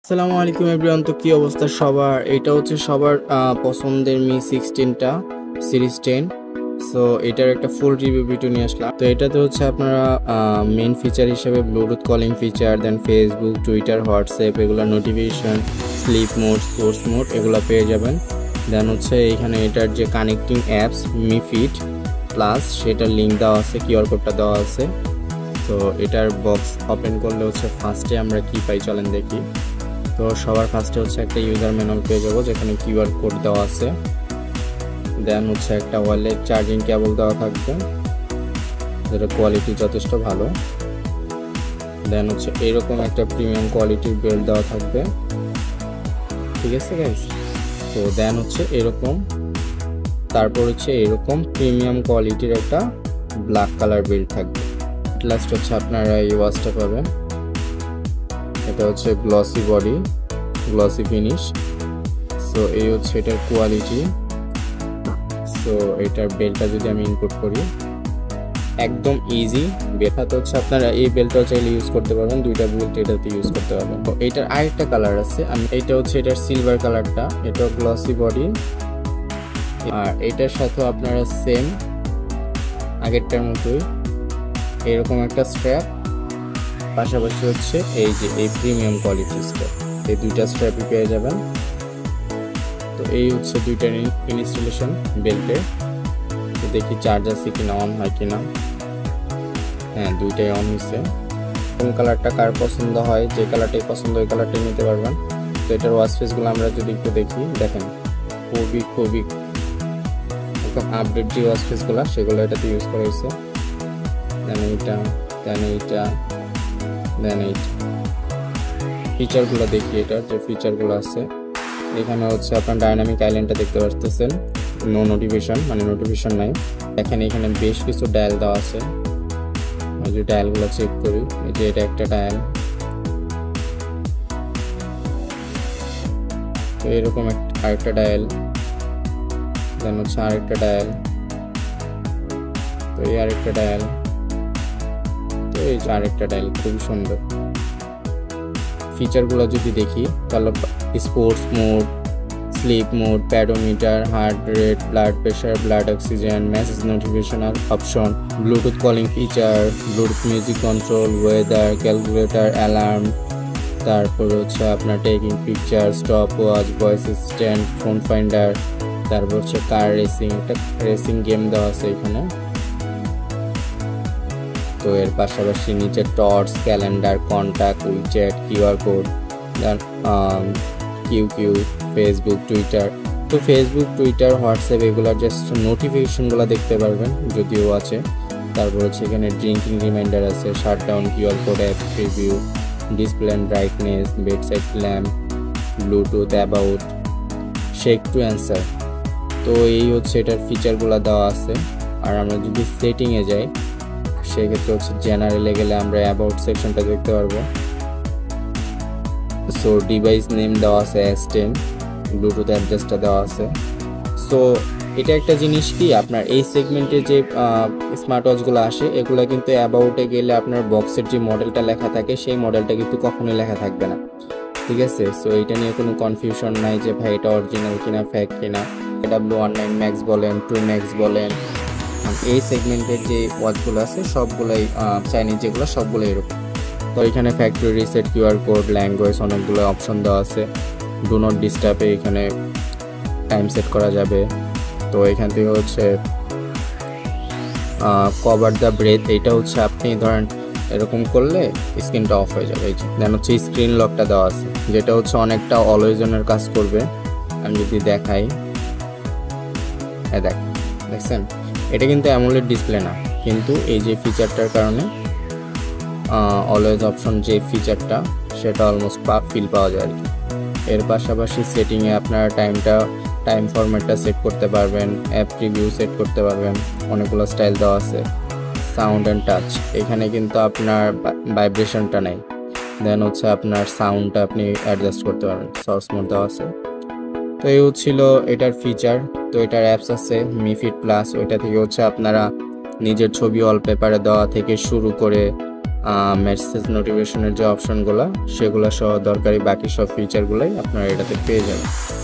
আসসালামু আলাইকুম এভরিওয়ান। তো কি অবস্থা সবার? এটা হচ্ছে সবার পছন্দের মি 16টা সিরিজ 10। সো এটার একটা ফুল রিভিউ ভিডিও নিয়ে আসলাম। তো এটাতে হচ্ছে আপনারা মেন ফিচার হিসেবে ব্লুটুথ কলিং ফিচার, দেন ফেসবুক, টুইটার, হোয়াটসঅ্যাপ, এগুলো notification, sleep mode, sports mode এগুলো পেয়ে যাবেন। দেন হচ্ছে এখানে এটার যে connecting apps me fit plus সেটার লিঙ্ক দেওয়া আছে, কিউআর কোডটা দেওয়া আছে। তো এটার বক্স ওপেন করলে হচ্ছে ফার্স্টে আমরা কি পাই চলেন দেখি। তো সবার ফার্স্টে হচ্ছে একটা ইউজার ম্যানুয়াল পেয়ে যাবো যেখানে কিউআর কোড দেওয়া আছে। দেন হচ্ছে একটা ওয়ালেট চার্জিং কেবল দেওয়া থাকবে যেটা কোয়ালিটি যথেষ্ট ভালো। দেন হচ্ছে এরকম একটা প্রিমিয়াম কোয়ালিটির বেল্ট দেওয়া থাকবে, ঠিক আছে গাইস। তো দেন হচ্ছে এরকম, তারপর হচ্ছে এরকম প্রিমিয়াম কোয়ালিটির একটা ব্ল্যাক কালার বেল্ট থাকবে। লাস্ট হচ্ছে আপনারা এই ওয়াচটা পাবেন, এটা হচ্ছে glossy body, glossy finish. So এই হচ্ছে এটার কোয়ালিটি। সো এটার বেল্টটা যদি আমি ইনপুট করি, একদম ইজি বেলটা হচ্ছে আপনারা এই বেল্টটাও চাইলে ইউজ করতে পারবেন, দুইটা বেল্ট এটাতে ইউজ করতে পারবেন। তো এটার আরেকটা কালার আছে, আমি এটা হচ্ছে এটার সিলভার কালারটা, এটাও গ্লসি বডি। আর এটার সাথে আপনারা সেম আগেরটার মতোই এরকম একটা স্ট্র্যাপ, পাশাপাশি হচ্ছে এই যে এই প্রিমিয়াম কোয়ালিটির স্ট্র্যাপ, এই দুইটা স্ট্র্যাপই পেয়ে যাবেন। তো এই হচ্ছে দুইটার ইনস্টলেশন বেল্টের। তো দেখি চার্জ আছে কিনা, অন হয় কিনা। হ্যাঁ, দুইটাই অন হয়েছে। কোন কালারটা কার পছন্দ হয়, যে কালারটাই পছন্দ ওই কালারটাই নিতে পারবেন। তো এটার ওয়াচ ফেসগুলো আমরা যদি একটু দেখি, দেখেন খুবই একদম আপডেট যে ওয়াচ ফেসগুলো সেগুলো এটাতে ইউজ করা হয়েছে। দেন এইটা, দেন এইটা, দেন এইটা। ফিচারগুলো দেখি, এটার যে ফিচারগুলো আছে এখানে হচ্ছে আপনার ডাইনামিক আইল্যান্ডটা দেখতে পাচ্ছেন, নো নোটিফিকেশন, মানে নোটিফিকেশন নাই। দেখেন এখানে বেশ কিছু ডায়াল দেওয়া আছে, ওই যে ডায়ালগুলো চেক করি, এই যে এটা একটা ডায়াল। তো এরকম আরেকটা ডায়াল, দেন হচ্ছে আরেকটা ডায়াল, তো এই আরেকটা ডায়াল, তো এই যে আরেকটা ডায়াল। খুবই সুন্দর ফিচারগুলো যদি দেখি তাহলে sports mode, sleep mode, pedometer, heart rate, blood pressure, blood oxygen, message notification option, bluetooth calling feature, bluetooth music control, weather, calculator, alarm, তারপর হচ্ছে আপনার taking picture, stopwatch, voice assistant, phone finder, তারপর হচ্ছে car racing, একটা racing game দেওয়া আছে এখানে। তো এর পাশাপাশি নিচে torch, calendar, contact, WeChat, QR code, Q, Facebook, Twitter. তো ফেসবুক, টুইটার, হোয়াটসঅ্যাপ এগুলোর জাস্ট নোটিফিকেশনগুলো দেখতে পারবেন যদিও আছে। তারপর হচ্ছে এখানে ড্রিঙ্কিং রিমাইন্ডার আছে, shutdown, QR code, app preview, display and brightness, bedside lamp, bluetooth, about, shake to answer. তো এই হচ্ছে এটার ফিচারগুলো দেওয়া আছে। আর আমরা যদি সেটিংয়ে যাই সেক্ষেত্রে হচ্ছে জেনারেলে গেলে আমরা অ্যাবাউট সেকশনটা দেখতে পারবো। সো ডিভাইস নেম দেওয়া আছে S10, ব্লুটুথ অ্যাড্রেসটা দেওয়া আছে। সো এটা একটা জিনিস কি, আপনার এই সেগমেন্টে যে স্মার্ট ওয়াচগুলো আসে এগুলো কিন্তু অ্যাবাউটে গেলে আপনার বক্সের যে মডেলটা লেখা থাকে সেই মডেলটা কিন্তু কখনোই লেখা থাকবে না, ঠিক আছে। সো এটা নিয়ে কোনো কনফিউশন নাই যে ভাই এটা অরিজিনাল কিনা ফেক কিনা। W19 ম্যাক্স বলেন, 2 ম্যাক্স বলেন, এই সেগমেন্টের যে ওয়াচগুলো আছে সবগুলোই চাইনিজ যেগুলো সবগুলো এরকম। তো এখানে factory reset, QR code, language অনেকগুলো অপশন দেওয়া আছে। ডু নট ডিস্টার্বে এখানে টাইম সেট করা যাবে। তো এখান থেকে হচ্ছে কভার দ্য ব্রেথ, এইটা হচ্ছে আপনি ধরেন এরকম করলে স্ক্রিনটা অফ হয়ে যাবে। এই যে দেন হচ্ছে স্ক্রিন লকটা দেওয়া আছে যেটা হচ্ছে অনেকটা অলওয়েজ অনের কাজ করবে। আমি যদি দেখাই, হ্যাঁ দেখছেন এটা কিন্তু অ্যামোলেড ডিসপ্লে না, কিন্তু এই যে ফিচারটার কারণে অলওয়েজ অপশন যে ফিচারটা সেটা অলমোস্ট ফিল পাওয়া যায় আর কি। এর পাশাপাশি সেটিংয়ে আপনারা টাইম ফরম্যাটটা সেট করতে পারবেন, অ্যাপ রিভিউ সেট করতে পারবেন, অনেকগুলো স্টাইল দেওয়া আছে। সাউন্ড অ্যান্ড টাচ, এখানে কিন্তু আপনার ভাইব্রেশনটা নেই। দেন হচ্ছে আপনার সাউন্ডটা আপনি অ্যাডজাস্ট করতে পারবেন, সোর্স মোড দেওয়া আছে। তো এই হচ্ছিল এটার ফিচার। তো এটার অ্যাপস আছে মি ফিট প্লাস, ওইটা থেকে হচ্ছে আপনারা নিজের ছবি ওয়ালপেপারে দেওয়া থেকে শুরু করে মেসেজ নোটিফিকেশনের যে অপশনগুলো সেগুলো সহ দরকারি বাকি সব ফিচারগুলোই আপনারা এটাতে পেয়ে যাবেন।